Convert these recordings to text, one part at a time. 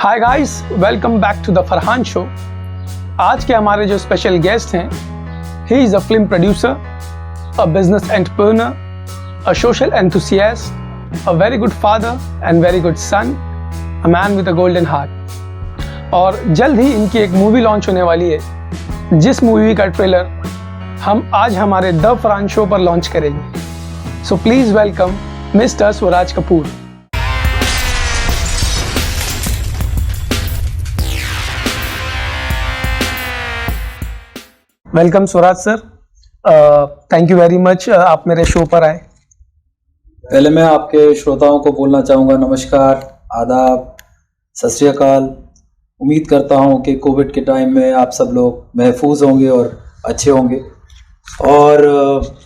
Hi guys, welcome back to the Farhan show. आज के हमारे जो स्पेशल गेस्ट हैं, he is a film producer, a business entrepreneur, a social enthusiast, a very good father and very good son, a man with a golden heart. और जल्द ही इनकी एक movie launch होने वाली है, जिस मूवी का ट्रेलर हम आज हमारे द फरहान शो पर लॉन्च करेंगे। So please welcome mister Swaraj Kapoor. Welcome Swaraj sir, thank you very much, आप मेरे शो पर आए। पहले मैं आपके श्रोताओं को बोलना चाहूँगा नमस्कार, आदाब, सत श्री अकाल। उम्मीद करता हूँ कि कोविड के टाइम में आप सब लोग महफूज होंगे और अच्छे होंगे। और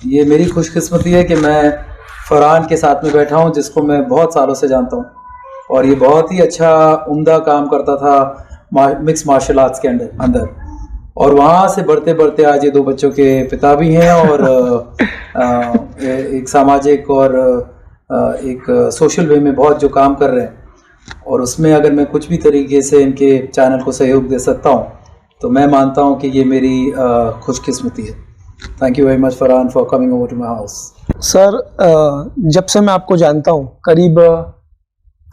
ये मेरी खुशकिस्मती है कि मैं फरहान के साथ में बैठा हूँ, जिसको मैं बहुत सालों से जानता हूँ, और ये बहुत ही अच्छा उम्दा काम करता था मिक्स मार्शल आर्ट्स के अंदर। और वहाँ से बढ़ते बढ़ते आज ये दो बच्चों के पिता भी हैं, और एक सामाजिक और एक सोशल वे में बहुत जो काम कर रहे हैं। और उसमें अगर मैं कुछ भी तरीके से इनके चैनल को सहयोग दे सकता हूँ तो मैं मानता हूँ कि ये मेरी खुशकिस्मती है। Thank you very much Farhan for coming over to my house. Sir, जब से मैं आपको जानता हूँ, करीब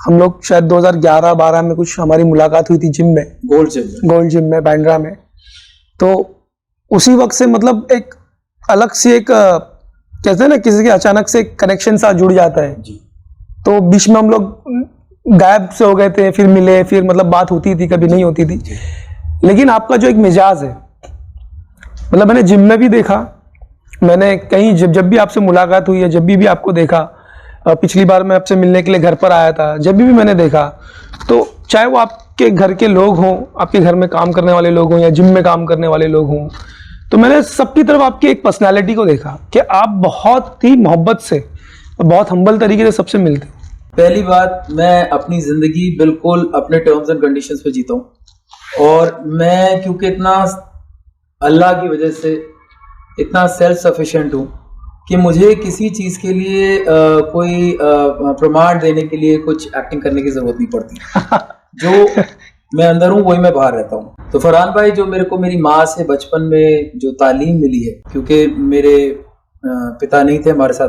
हम लोग शायद 2011-12 में कुछ हमारी मुलाकात हुई थी जिम में, गोल्ड जिम में बांद्रा में। तो उसी वक्त से मतलब एक अलग से एक कहते हैं ना, किसी के अचानक से कनेक्शन सा जुड़ जाता है जी। तो बीच में हम लोग गायब से हो गए थे, फिर मिले, फिर मतलब बात होती थी, कभी नहीं होती थी। लेकिन आपका जो एक मिजाज है, मतलब मैंने जिम में भी देखा, मैंने कहीं जब भी आपसे मुलाकात हुई है, जब भी आपको देखा, पिछली बार मैं आपसे मिलने के लिए घर पर आया था, जब भी मैंने देखा, तो चाहे वो आपके घर के लोग हों, आपके घर में काम करने वाले लोग हों या जिम में काम करने वाले लोग हों, तो मैंने सबकी तरफ आपकी एक पर्सनालिटी को देखा कि आप बहुत ही मोहब्बत से, बहुत हम्बल तरीके से सबसे मिलते। पहली बात, मैं अपनी ज़िंदगी बिल्कुल अपने टर्म्स एंड कंडीशंस पे जीता हूँ, और मैं क्योंकि इतना अल्लाह की वजह से इतना सेल्फ सफिशिएंट हूँ कि मुझे किसी चीज़ के लिए कोई प्रमाण देने के लिए कुछ एक्टिंग करने की ज़रूरत नहीं पड़ती। जो मैं अंदर हूँ वही मैं बाहर रहता हूँ। तो फरहान भाई, जो मेरे को मेरी माँ से बचपन में जो तालीम मिली है, क्योंकि मेरे पिता नहीं थे हमारे साथ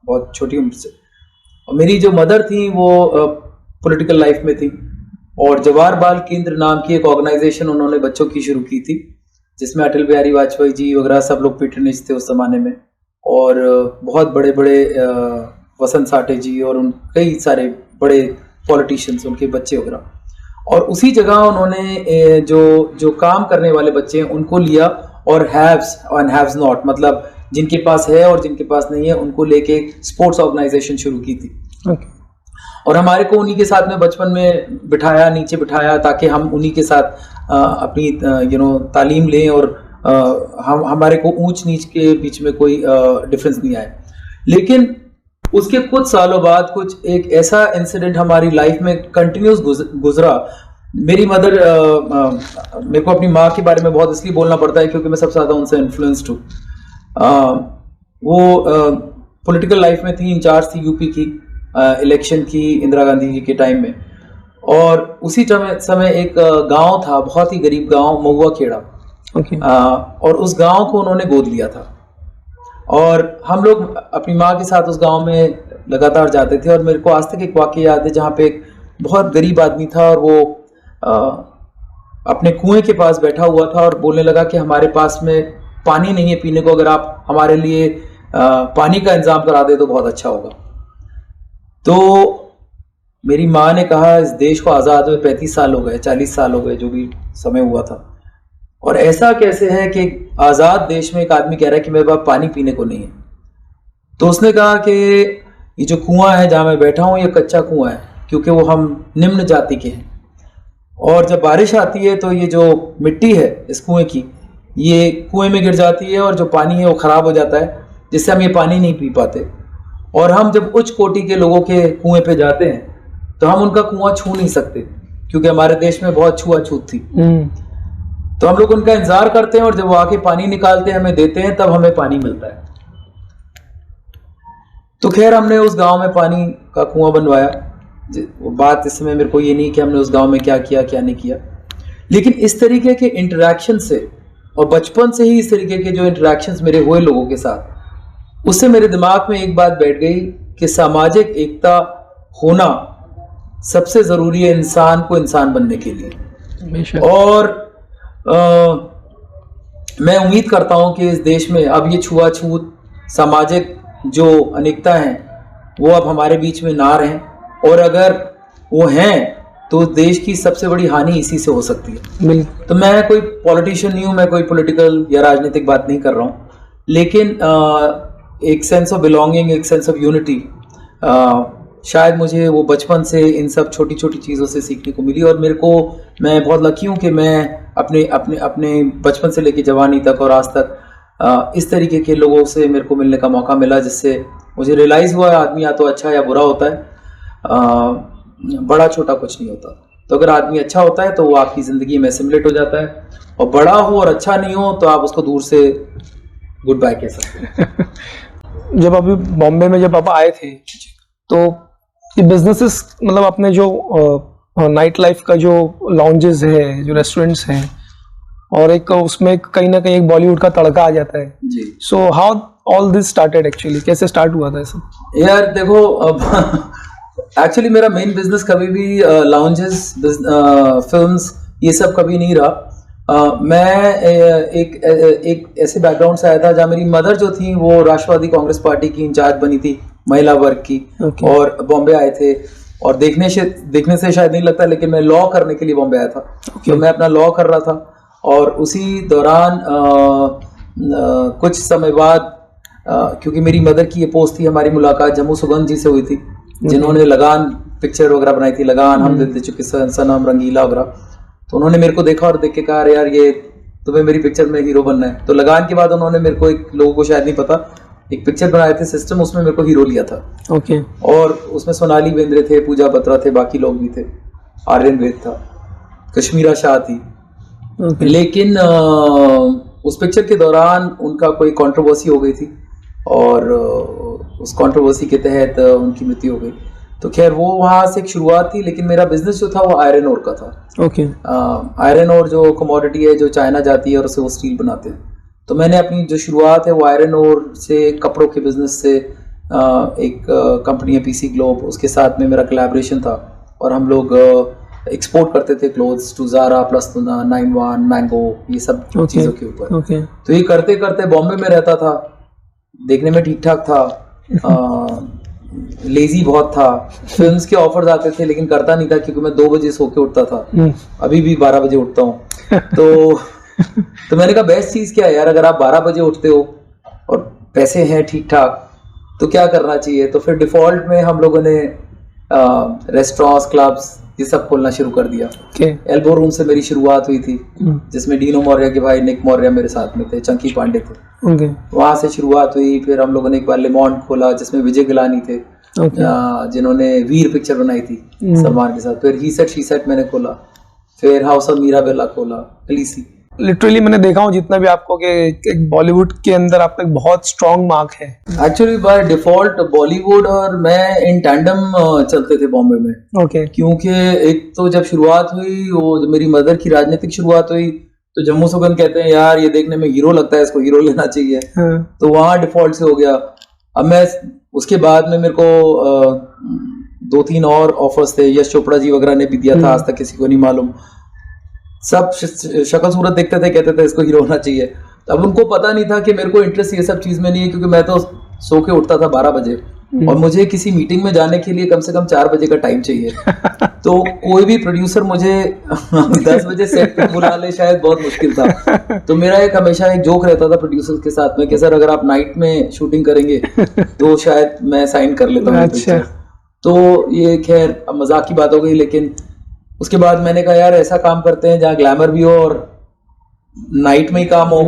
बहुत छोटी उम्र से, और मेरी जो मदर थी वो पॉलिटिकल लाइफ में थी, और जवाहर बाल केंद्र नाम की एक ऑर्गेनाइजेशन उन्होंने बच्चों की शुरू की थी, जिसमें अटल बिहारी वाजपेयी जी वगैरह सब लोग पैट्रनेज थे उस जमाने में, और बहुत बड़े बड़े वसंत साठे जी और उन कई सारे बड़े पॉलिटिशियंस, उनके बच्चे वगैरह। और उसी जगह उन्होंने जो काम करने वाले बच्चे हैं उनको लिया, और हैव्स और हैव्स नॉट, मतलब जिनके पास है और जिनके पास नहीं है, उनको लेके स्पोर्ट्स ऑर्गेनाइजेशन शुरू की थी। और हमारे को उन्हीं के साथ में बचपन में बिठाया, नीचे बिठाया, ताकि हम उन्हीं के साथ अपनी तालीम लें, और हमारे को ऊंच नीच के बीच में कोई डिफरेंस नहीं आया। लेकिन उसके कुछ सालों बाद कुछ एक ऐसा इंसिडेंट हमारी लाइफ में कंटिन्यूस गुजरा। मेरी मदर, मेरे को अपनी माँ के बारे में बहुत इसलिए बोलना पड़ता है क्योंकि मैं सबसे ज़्यादा उनसे इन्फ्लुएंस्ड हूँ। वो पॉलिटिकल लाइफ में थी, इंचार्ज थी यूपी की इलेक्शन की, इंदिरा गांधी जी के टाइम में। और उसी समय एक गांव था, बहुत ही गरीब गांव, महुआ खेड़ा, और उस गांव को उन्होंने गोद लिया था, और हम लोग अपनी माँ के साथ उस गांव में लगातार जाते थे। और मेरे को आज तक एक वाक़या याद है जहाँ पे एक बहुत गरीब आदमी था, और वो अपने कुएं के पास बैठा हुआ था और बोलने लगा कि हमारे पास में पानी नहीं है पीने को, अगर आप हमारे लिए पानी का इंतजाम करा दे तो बहुत अच्छा होगा। तो मेरी माँ ने कहा, इस देश को आज़ाद हुए 35 साल हो गए, 40 साल हो गए, जो भी समय हुआ था, और ऐसा कैसे है कि आज़ाद देश में एक आदमी कह रहा है कि मेरे पास पानी पीने को नहीं है। तो उसने कहा कि ये जो कुआं है जहाँ मैं बैठा हूँ, ये कच्चा कुआं है, क्योंकि वो हम निम्न जाति के हैं, और जब बारिश आती है तो ये जो मिट्टी है इस कुएं की, ये कुएं में गिर जाती है, और जो पानी है वो ख़राब हो जाता है, जिससे हम ये पानी नहीं पी पाते। और हम जब उच्च कोटि के लोगों के कुएं पे जाते हैं तो हम उनका कुआं छू नहीं सकते, क्योंकि हमारे देश में बहुत छुआछूत थी। तो हम लोग उनका इंतजार करते हैं, और जब वो आके पानी निकालते हैं, हमें देते हैं, तब हमें पानी मिलता है। तो खैर, हमने उस गांव में पानी का कुआं बनवाया, वो बात इस समय मेरे को ये नहीं कि हमने उस गांव में क्या किया क्या नहीं किया, लेकिन इस तरीके के इंटरेक्शन से और बचपन से ही इस तरीके के जो इंटरेक्शंस मेरे हुए लोगों के साथ, उससे मेरे दिमाग में एक बात बैठ गई कि सामाजिक एकता होना सबसे ज़रूरी है इंसान को इंसान बनने के लिए। और मैं उम्मीद करता हूं कि इस देश में अब ये छुआछूत सामाजिक जो अनेकता है वो अब हमारे बीच में ना रहें, और अगर वो हैं तो देश की सबसे बड़ी हानि इसी से हो सकती है। तो मैं कोई पॉलिटिशियन नहीं हूँ, मैं कोई पॉलिटिकल या राजनीतिक बात नहीं कर रहा हूँ, लेकिन एक सेंस ऑफ बिलोंगिंग, एक सेंस ऑफ यूनिटी शायद मुझे वो बचपन से इन सब छोटी छोटी चीज़ों से सीखने को मिली। और मेरे को, मैं बहुत लकी हूँ कि मैं अपने अपने अपने बचपन से लेकर जवानी तक और आज तक इस तरीके के लोगों से मेरे को मिलने का मौका मिला, जिससे मुझे रियलाइज़ हुआ आदमी या तो अच्छा या बुरा होता है, बड़ा छोटा कुछ नहीं होता। तो अगर आदमी अच्छा होता है तो वो आपकी ज़िंदगी में एसिमिलेट हो जाता है, और बड़ा हो और अच्छा नहीं हो तो आप उसको दूर से गुड बाय कह सकते हैं। जब अभी बॉम्बे में जब आप आए थे तो ये बिजनेसेस, मतलब अपने जो नाइट लाइफ का जो लॉन्जेस है, जो रेस्टोरेंट्स हैं, और एक उसमें कहीं ना कहीं एक बॉलीवुड का तड़का आ जाता है जी। So how all this started actually, कैसे स्टार्ट हुआ था सब? यार देखो, अब एक्चुअली मेरा मेन बिजनेस कभी भी लॉन्जेस, फिल्म्स, ये सब कभी नहीं रहा। मैं एक ऐसे बैकग्राउंड से आया था जहाँ मेरी मदर जो थी वो राष्ट्रवादी कांग्रेस पार्टी की इंचार्ज बनी थी महिला वर्ग की। और बॉम्बे आए थे, और देखने से शायद नहीं लगता, लेकिन मैं लॉ करने के लिए बॉम्बे आया था। तो मैं अपना लॉ कर रहा था, और उसी दौरान कुछ समय बाद, क्योंकि मेरी मदर की ये पोस्ट थी, हमारी मुलाकात जम्मू सुगंध जी से हुई थी, जिन्होंने लगान पिक्चर वगैरह बनाई थी, लगान, हम दिल दे चुके सनम, रंगीला वगैरह। तो उन्होंने मेरे को देखा और देख के कहा, यार ये तुम्हें मेरी पिक्चर में हीरो बनना है। तो लगान के बाद उन्होंने मेरे को, एक लोगों को शायद नहीं पता, एक पिक्चर बनाए थे सिस्टम, उसमें मेरे को हीरो लिया था। ओके। और उसमें सोनाली बेंद्रे थे, पूजा बत्रा थे, बाकी लोग भी थे, आर्यन वेद था, कश्मीरा शाह थी। लेकिन उस पिक्चर के दौरान उनका कोई कंट्रोवर्सी हो गई थी, और उस कंट्रोवर्सी के तहत उनकी मृत्यु हो गई। तो खैर वो वहाँ से एक शुरुआत थी, लेकिन मेरा बिजनेस जो था वो आयरन ओर का था। ओके। आयरन ओर जो कमोडिटी है, जो चाइना जाती है और उसे वो स्टील बनाते हैं। तो मैंने अपनी जो शुरुआत है वो आयरन ओर से, कपड़ों के बिजनेस से, एक कंपनी है पीसी ग्लोब, उसके साथ में मेरा कोलैबोरेशन था, और हम लोग एक्सपोर्ट करते थे clothes to Zara, plus 91, Mango, ये सब चीज़ों के ऊपर। तो ये करते करते बॉम्बे में रहता था, देखने में ठीक ठाक था, लेजी बहुत था, फिल्म्स के ऑफर्स आते थे लेकिन करता नहीं था, क्योंकि मैं 2 बजे सो के उठता था, अभी भी 12 बजे उठता हूँ। तो मैंने कहा बेस्ट चीज़ क्या है यार, अगर आप 12 बजे उठते हो और पैसे हैं ठीक ठाक तो क्या करना चाहिए। तो फिर डिफॉल्ट में हम लोगों ने रेस्टोरेंट्स, क्लब्स, ये सब खोलना शुरू कर दिया। एल्बो रूम से मेरी शुरुआत हुई थी, जिसमें डीनो मौर्य के भाई निक मौर्य मेरे साथ में थे, चंकी पांडे थे। वहां से शुरुआत हुई। फिर हम लोगों ने एक बार लेमॉन्ट खोला, जिसमें विजय गिलानी थे, जिन्होंने वीर पिक्चर बनाई थी सलमान के साथ। फिर ही सेट शी सेट मैंने खोला, फिर हाउस ऑफ मीराबेला खोला, कलीसी। लिटरली मैंने देखा हूँ जितना भी आपको, कि एक बॉलीवुड के अंदर आपका एक बहुत स्ट्रॉन्ग मार्क है। एक्चुअली बाय डिफॉल्ट बॉलीवुड और मैं इन टैंडम चलते थे बॉम्बे में। ओके। क्योंकि एक तो जब शुरुआत हुई, वो जब मेरी मदर की राजनीतिक शुरुआत हुई, तो जम्मू सुगंध कहते हैं यार ये देखने में हीरो लगता है, इसको हीरो लेना चाहिए। तो वहाँ डिफॉल्ट से हो गया। अब मैं उसके बाद में मेरे को 2-3 और ऑफर्स थे, यश चोपड़ा जी वगैरह ने भी दिया था, आज तक किसी को नहीं मालूम। सब शक्ल सूरत देखते थे, कहते थे इसको हीरो होना चाहिए। अब उनको पता नहीं था कि मेरे को इंटरेस्ट ये सब चीज़ में नहीं है, क्योंकि मैं तो सो के उठता था 12 बजे, और मुझे किसी मीटिंग में जाने के लिए कम से कम 4 बजे का टाइम चाहिए। तो कोई भी प्रोड्यूसर मुझे 10 बजे सेट पे बुला ले शायद बहुत मुश्किल था। तो मेरा एक हमेशा एक जोक रहता था प्रोड्यूसर के साथ में कि सर अगर आप नाइट में शूटिंग करेंगे तो शायद मैं साइन कर लेता हूँ। अच्छा। तो ये खैर अब मजाक की बात हो गई, लेकिन उसके बाद मैंने कहा यार ऐसा काम करते हैं जहाँ ग्लैमर भी हो और नाइट में ही काम हो।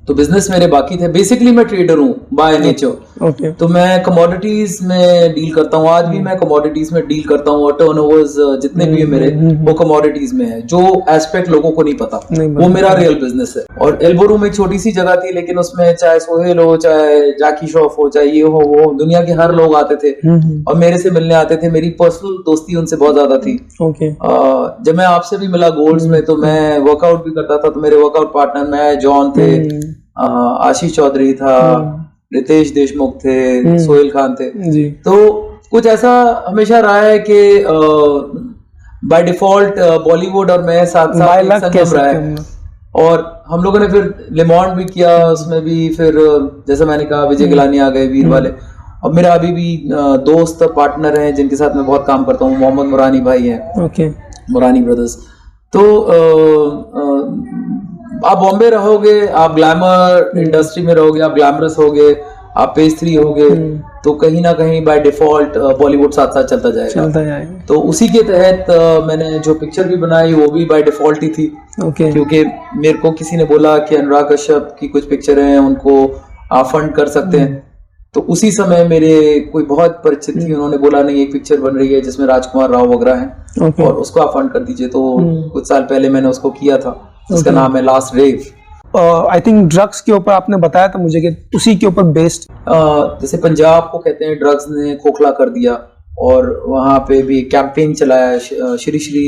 तो बिजनेस मेरे बाकी थे। बेसिकली मैं ट्रेडर हूँ बाय नेचर। ओके। तो मैं कमोडिटीज में डील करता हूँ, आज भी मैं कमोडिटीज में डील करता हूँ, और टर्नओवर्स जितने भी है मेरे वो कमोडिटीज में है। जो एस्पेक्ट लोगों को नहीं पता वो मेरा रियल बिजनेस है। और एल्बो रूम एक छोटी सी जगह थी, लेकिन उसमें चाहे सोहेल हो, चाहे जैकी श्रॉफ हो, चाहे ये हो वो, दुनिया के हर लोग आते थे और मेरे से मिलने आते थे। मेरी पर्सनल दोस्ती उनसे बहुत ज्यादा थी। ओके। जब मैं आपसे भी मिला गोल्ड्स में, तो मैं वर्कआउट भी करता था, तो मेरे वर्कआउट पार्टनर मैं, जॉन थे, आशीष चौधरी था, रितेश देशमुख थे, सोहेल खान थे जी। तो कुछ ऐसा हमेशा रहा है कि बाय डिफॉल्ट बॉलीवुड और मैं साथ साथ एक संगम रहा है। और हम लोगों ने फिर लेमॉन्ड भी किया, उसमें भी फिर जैसे मैंने कहा विजय गिलानी आ गए, वीर वाले। और मेरा अभी भी दोस्त पार्टनर हैं जिनके साथ मैं बहुत काम करता हूँ, मोहम्मद मुरानी भाई हैं। ओके। मुरानी ब्रदर्स। तो आप बॉम्बे रहोगे, आप ग्लैमर इंडस्ट्री में रहोगे, आप ग्लैमरस होगे, आप पेज 3 होगे, तो कहीं ना कहीं बाय डिफॉल्ट बॉलीवुड साथ साथ चलता जाएगा। तो उसी के तहत मैंने जो पिक्चर भी बनाई वो भी बाय डिफॉल्ट ही थी। ओके। क्योंकि मेरे को किसी ने बोला कि अनुराग कश्यप की कुछ पिक्चर हैं, उनको आप फंड कर सकते हैं। तो उसी समय मेरे कोई बहुत परिचित थी, उन्होंने बोला नहीं एक पिक्चर बन रही है जिसमें राजकुमार राव वगैरह हैं, और उसको आप फंड कर दीजिए। तो कुछ साल पहले मैंने उसको किया था, जिसका नाम है last rave. I think drugs के ऊपर आपने बताया था मुझे कि उसी के ऊपर बेस्ड। जैसे पंजाब को कहते हैं ड्रग्स ने खोखला कर दिया, और वहां पे भी कैंपेन चलाया, श्री श्री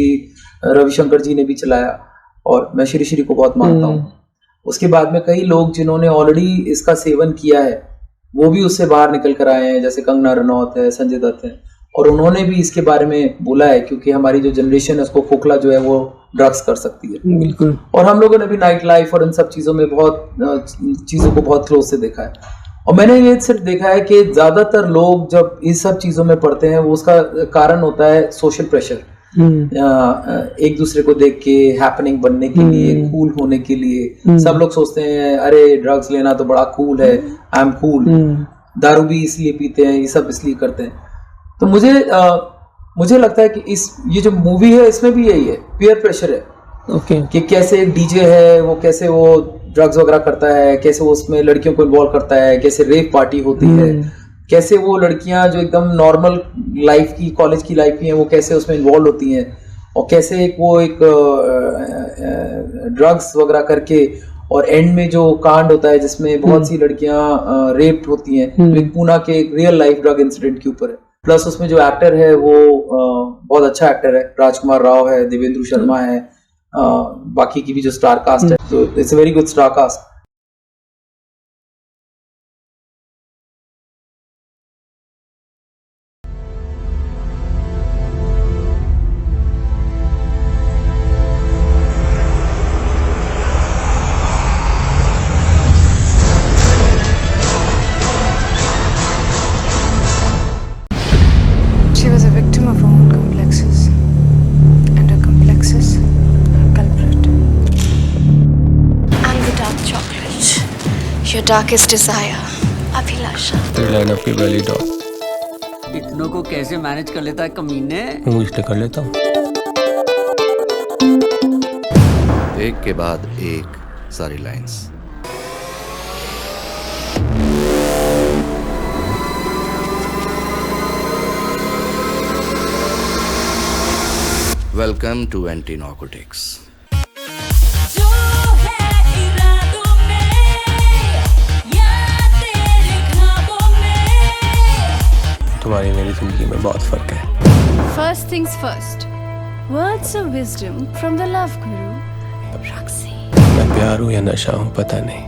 रविशंकर जी ने भी चलाया, और मैं श्री श्री को बहुत मानता हूँ। उसके बाद में कई लोग जिन्होंने ऑलरेडी इसका सेवन किया है वो भी उससे बाहर निकल कर आए हैं, जैसे कंगना रनौत है, संजय दत्त है, और उन्होंने भी इसके बारे में बोला है, क्योंकि हमारी जो जनरेशन है उसको खोखला जो है वो ड्रग्स कर सकती है। बिल्कुल। और हम लोगों ने भी नाइट लाइफ और इन सब चीजों में बहुत चीजों को बहुत क्लोज से देखा है। और मैंने ये सिर्फ देखा है कि ज्यादातर लोग जब इस सब चीजों में पड़ते हैं, वो उसका कारण होता है सोशल प्रेशर। एक दूसरे को देख के हैपनिंग बनने के लिए, कूल होने के लिए सब लोग सोचते हैं अरे ड्रग्स लेना तो बड़ा कूल है, आई एम कूल। दारू भी इसलिए पीते हैं, ये सब इसलिए करते हैं। तो मुझे लगता है कि ये जो मूवी है इसमें भी यही है, पीयर प्रेशर है। ओके। कि कैसे एक डीजे है वो कैसे वो ड्रग्स वगैरह करता है, कैसे वो उसमें लड़कियों को इन्वॉल्व करता है, कैसे रेप पार्टी होती है, कैसे वो लड़कियां जो एकदम नॉर्मल लाइफ की, कॉलेज की लाइफ की हैं, वो कैसे उसमें इन्वॉल्व होती हैं, और कैसे वो एक ड्रग्स वगैरह करके, और एंड में जो कांड होता है जिसमें बहुत सी लड़कियां रेप होती हैं, तो एक पूना के एक रियल लाइफ ड्रग इंसिडेंट के ऊपर है। प्लस उसमें जो एक्टर है वो बहुत अच्छा एक्टर है, राजकुमार राव है, देवेंद्र शर्मा है, बाकी की भी जो स्टार कास्ट है, तो it's a very good star cast. She was a victim of her own complexes, and her complexes, her culprit. I'm the dark chocolate, your darkest desire, Abhilasha. Line up की valley dog इतनों को कैसे manage कर लेता है कमीने? हूँ, इसलिए कर लेता हूँ। एक के बाद एक सारी lines. Welcome to anti narcotics. जो है इरादों में या तेरे ख्वाबों में। तुम्हारी मेरी जिंदगी में बहुत फर्क है। First things first. Words of wisdom from the love guru, Roxy. मैं प्यार हूँ या नशा हूँ पता नहीं,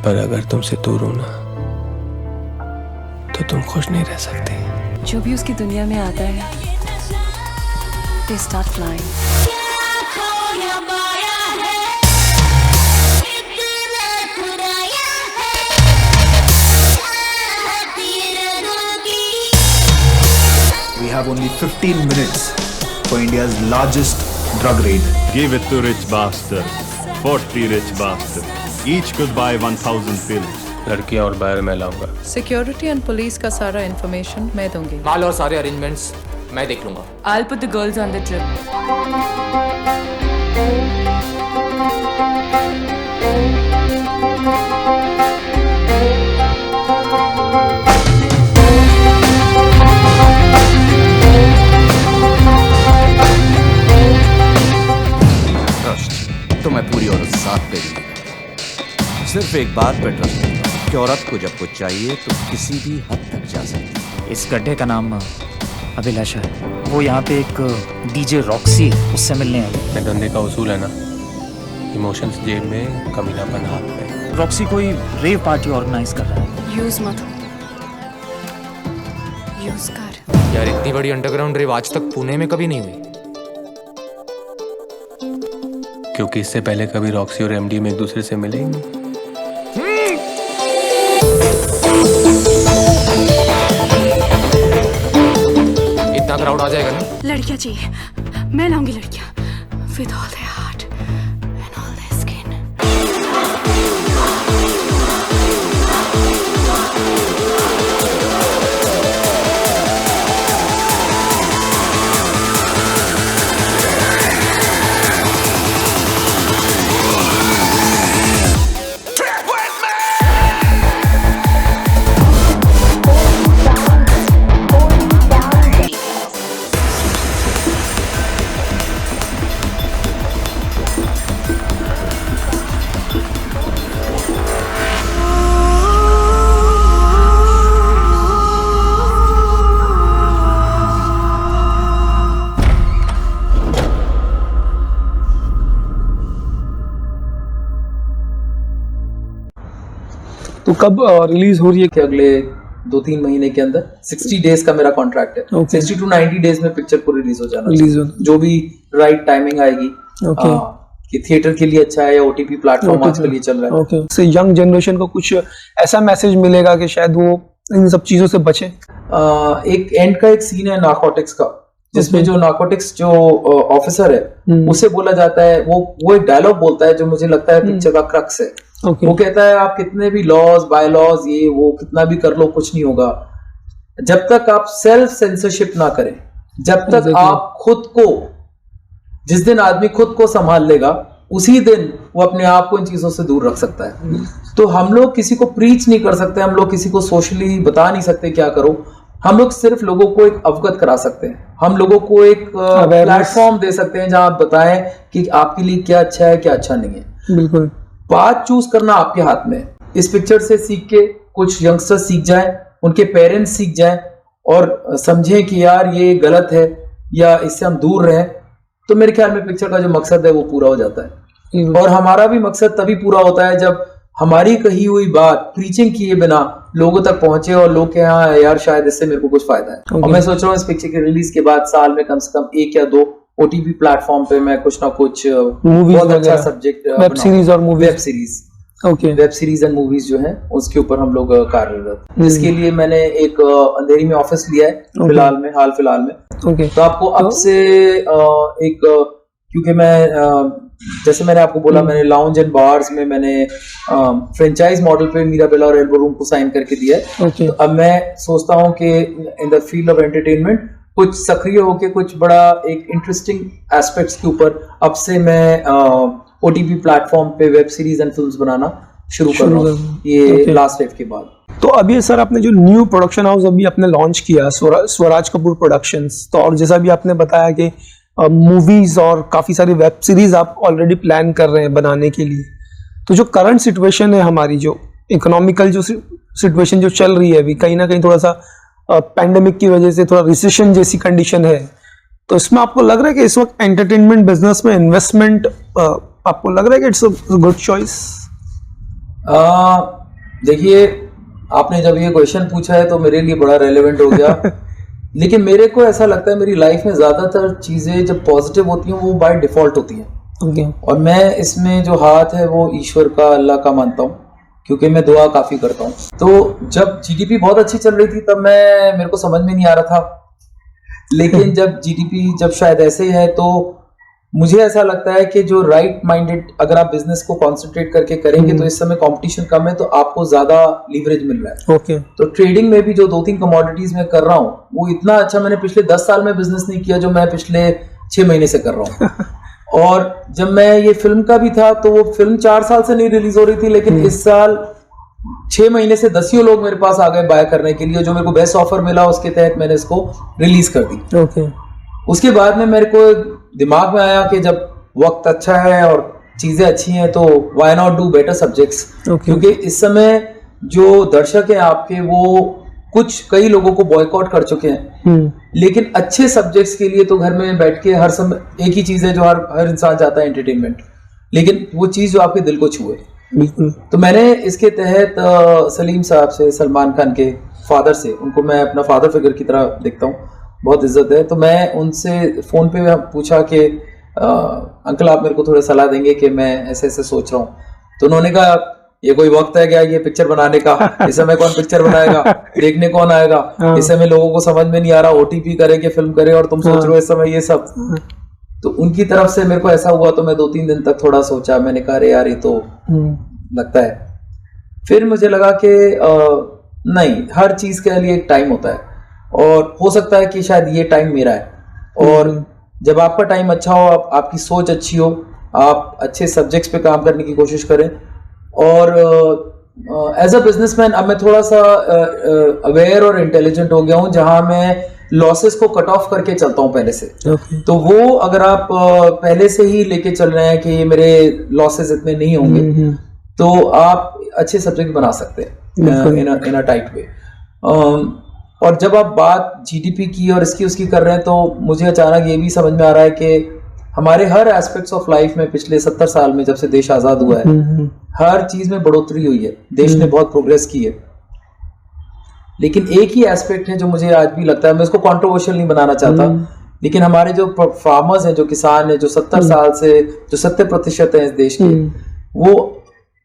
पर अगर तुमसे दूर हूँ ना तो तुम खुश नहीं रह सकती। जो भी उसकी दुनिया में आता है, they start flying. क्या खोया माया है, इतना खुदाया है, चाहत इरादों की। We have only 15 minutes for India's largest drug raid. Give it to rich bastards. 40 rich bastards. Each could buy 1000 pills. लड़कियाँ और बाहर मैं लाऊंगा। सिक्योरिटी एंड पुलिस का सारा इन्फॉर्मेशन मैं दूंगी। माल और सारे अरेंजमेंट्स मैं देख लूंगा। I'll put the girls on the trip. Trust तो मैं पूरी औरत साथ पे भी नहीं करता। सिर्फ एक बात पे ट्रस्ट करता हूं कि औरत को जब कुछ चाहिए तो किसी भी हद तक जा सकती है। इस गड्ढे का नाम अभिलाषा है। वो यहाँ पे एक डीजे रॉक्सी है, उससे मिलने आई। मैं धंधे का उसूल है ना, इमोशंस जेब में, कमीनापन हाथ में। रॉक्सी कोई रेव पार्टी ऑर्गेनाइज कर रहा है। यूज मत यूज कर। यार इतनी बड़ी अंडरग्राउंड रेव आज तक पुणे में कभी नहीं हुई। क्योंकि इससे पहले कभी रॉक्सी और एमडीएम एक दूसरे से मिले ही नहीं। इतना क्राउड आ जाएगा ना? लड़कियां चाहिए, मैं लाऊंगी लड़कियां with all their heart and all their skin. तो कब रिलीज हो रही है? कि अगले 2-3 महीने के अंदर 60 डेज का मेरा कॉन्ट्रैक्ट है। Okay. 60 to 90 डेज में पिक्चर को रिलीज हो जाना रिलीज चाहिए। जो भी राइट टाइमिंग आएगी Okay. कि थिएटर के लिए अच्छा है या ओटीपी प्लेटफॉर्म आजकल ये चल रहा है। ओके, से यंग जनरेशन को कुछ ऐसा मैसेज मिलेगा कि शायद वो इन सब चीजों से बचे। एक एंड का एक सीन है नार्कोटिक्स का, जिसमें जो नार्कोटिक्स जो ऑफिसर है उसे बोला जाता है, वो एक डायलॉग बोलता है जो मुझे लगता है पिक्चर का क्रक्स है। Okay. वो कहता है आप कितने भी लॉज बाय लॉज ये वो कितना भी कर लो कुछ नहीं होगा जब तक आप सेल्फ सेंसरशिप ना करें, जब तक आप खुद को, जिस दिन आदमी खुद को संभाल लेगा उसी दिन वो अपने आप को इन चीजों से दूर रख सकता है। तो हम लोग किसी को प्रीच नहीं कर सकते, हम लोग किसी को सोशली बता नहीं सकते क्या करो, हम लोग सिर्फ लोगों को एक अवगत करा सकते हैं, हम लोगों को एक प्लेटफॉर्म दे सकते हैं जहां आप बताएं कि आपके लिए क्या अच्छा है क्या अच्छा नहीं है। बिल्कुल, बात चूज करना आपके हाथ में। इस पिक्चर से सीख के कुछ यंगस्टर सीख जाएं, उनके पेरेंट्स सीख जाएं और समझें कि यार ये गलत है या इससे हम दूर रहें, तो मेरे ख्याल में पिक्चर का जो मकसद है वो पूरा हो जाता है। और हमारा भी मकसद तभी पूरा होता है जब हमारी कही हुई बात प्रीचिंग किए बिना लोगों तक पहुंचे और लोग के यहाँ यार शायद इससे मेरे को कुछ फायदा है। और मैं सोच रहा हूँ इस पिक्चर के रिलीज के बाद साल में कम से कम 1 या 2 ओटीपी प्लेटफॉर्म पे मैं कुछ ना कुछ बहुत अच्छा सब्जेक्ट, वेब सीरीज और movie, web series, okay, web series and movies जो है उसके ऊपर हम लोग कार्यरत हैं। इसके लिए मैंने एक अंधेरी में ऑफिस लिया है फिलहाल में, हाल फिलहाल में। तो आपको अब से एक, क्योंकि मैं जैसे मैंने आपको बोला मैंने लाउंज एंड बार्स में मैंने फ्रेंचाइज मॉडल पे मीराबेला और एल्बो रूम को साइन करके दिया है। तो अब मैं सोचता हूँ कि in the field of entertainment कुछ सक्रिय होके कुछ बड़ा एक इंटरेस्टिंग एस्पेक्ट्स के ऊपर अब से मैं ओटीपी प्लेटफॉर्म पे वेब सीरीज एंड फिल्म्स बनाना शुरू कर रहा हूँ ये लास्ट वेव के बाद। तो अभी सर आपने जो न्यू प्रोडक्शन हाउस अभी आपने लॉन्च किया स्वराज कपूर प्रोडक्शंस, तो और जैसा भी आपने बताया कि मूवीज और काफी सारी वेब सीरीज आप ऑलरेडी प्लान कर रहे हैं बनाने के लिए, तो जो करंट सिचुएशन है हमारी, जो इकोनॉमिकल जो सिचुएशन जो चल रही है अभी, कहीं ना कहीं थोड़ा सा पैंडेमिक की वजह से थोड़ा रिसेशन जैसी कंडीशन है, तो इसमें आपको लग रहा है कि इस वक्त एंटरटेनमेंट बिजनेस में इन्वेस्टमेंट आपको लग रहा है कि इट्स अ गुड चॉइस? देखिए, आपने जब ये क्वेश्चन पूछा है तो मेरे लिए बड़ा रेलेवेंट हो गया लेकिन मेरे को ऐसा लगता है मेरी लाइफ में ज्यादातर चीजें जब पॉजिटिव होती हैं वो बाय डिफॉल्ट होती हैं। और मैं इसमें जो हाथ है वो ईश्वर का, अल्लाह का मानता हूँ, क्योंकि मैं दुआ काफी करता हूँ। तो जब जीडीपी बहुत अच्छी चल रही थी तब मेरे को समझ में नहीं आ रहा था, लेकिन जब जीडीपी जब शायद ऐसे है तो मुझे ऐसा लगता है कि जो राइट माइंडेड अगर आप बिजनेस को कॉन्सेंट्रेट करके करेंगे तो इस समय कंपटीशन कम है तो आपको ज्यादा लीवरेज मिल रहा है। ओके। तो ट्रेडिंग में भी जो 2-3 कमोडिटीज में कर रहा हूँ वो इतना अच्छा मैंने पिछले 10 साल में बिजनेस नहीं किया जो मैं पिछले 6 महीने से कर रहा हूँ। और जब मैं ये फिल्म का भी था तो वो फिल्म 4 साल से नहीं रिलीज हो रही थी, लेकिन इस साल 6 महीने से 10 लोग मेरे पास आ गए बाय करने के लिए, जो मेरे को बेस्ट ऑफर मिला उसके तहत मैंने इसको रिलीज कर दी। ओके। उसके बाद में मेरे को दिमाग में आया कि जब वक्त अच्छा है और चीजें अच्छी हैं तो why not do better subjects, क्योंकि इस समय जो दर्शक हैं आपके वो कई लोगों को बॉयकॉट कर चुके हैं, लेकिन अच्छे सब्जेक्ट्स के लिए तो घर में बैठ के हर समय एक ही चीज है जो हर इंसान चाहता है, एंटरटेनमेंट, लेकिन वो चीज जो आपके दिल को छुए। बिल्कुल। तो मैंने इसके तहत सलीम साहब से, सलमान खान के फादर से, उनको मैं अपना फादर फिगर की तरह देखता हूँ, बहुत इज्जत है, तो मैं उनसे फोन पे पूछा कि अंकल आप मेरे को थोड़ा सलाह देंगे कि मैं ऐसे ऐसे सोच रहा हूँ। तो उन्होंने कहा ये कोई वक्त है क्या ये पिक्चर बनाने का, इस समय कौन पिक्चर बनाएगा, देखने कौन आएगा, इस समय लोगों को समझ में नहीं आ रहा ओटीपी करे कि फिल्म करे और तुम सोच रहे हो इस समय ये सब। तो उनकी तरफ से मेरे को ऐसा हुआ तो मैं 2-3 दिन तक थोड़ा सोचा, मैंने कहा अरे यार ये तो लगता है। फिर मुझे लगा कि नहीं, हर चीज के लिए एक टाइम होता है और हो सकता है कि शायद ये टाइम मेरा है, और जब आपका टाइम अच्छा हो, आपकी सोच अच्छी हो, आप अच्छे सब्जेक्ट्स पे काम करने की कोशिश करें, और एज अ बिजनेसमैन अब मैं थोड़ा सा अवेयर और इंटेलिजेंट हो गया हूँ, जहां मैं लॉसेस को कट ऑफ करके चलता हूँ पहले से। तो वो अगर आप पहले से ही लेके चल रहे हैं कि मेरे लॉसेस इतने नहीं होंगे, तो आप अच्छे सब्जेक्ट बना सकते हैं इन अ टाइट वे। और जब आप बात जीडीपी की और इसकी उसकी कर रहे हैं, तो मुझे अचानक ये भी समझ में आ रहा है कि हमारे हर एस्पेक्ट्स ऑफ लाइफ में पिछले 70 साल में, जब से देश आजाद हुआ है, हर चीज में बढ़ोतरी हुई है, देश ने बहुत प्रोग्रेस की है, लेकिन एक ही एस्पेक्ट है जो मुझे आज भी लगता है, मैं इसको कंट्रोवर्शियल नहीं बनाना चाहता, लेकिन हमारे जो फार्मर्स हैं, जो किसान हैं, जो 70 साल से जो 70% है इस देश के,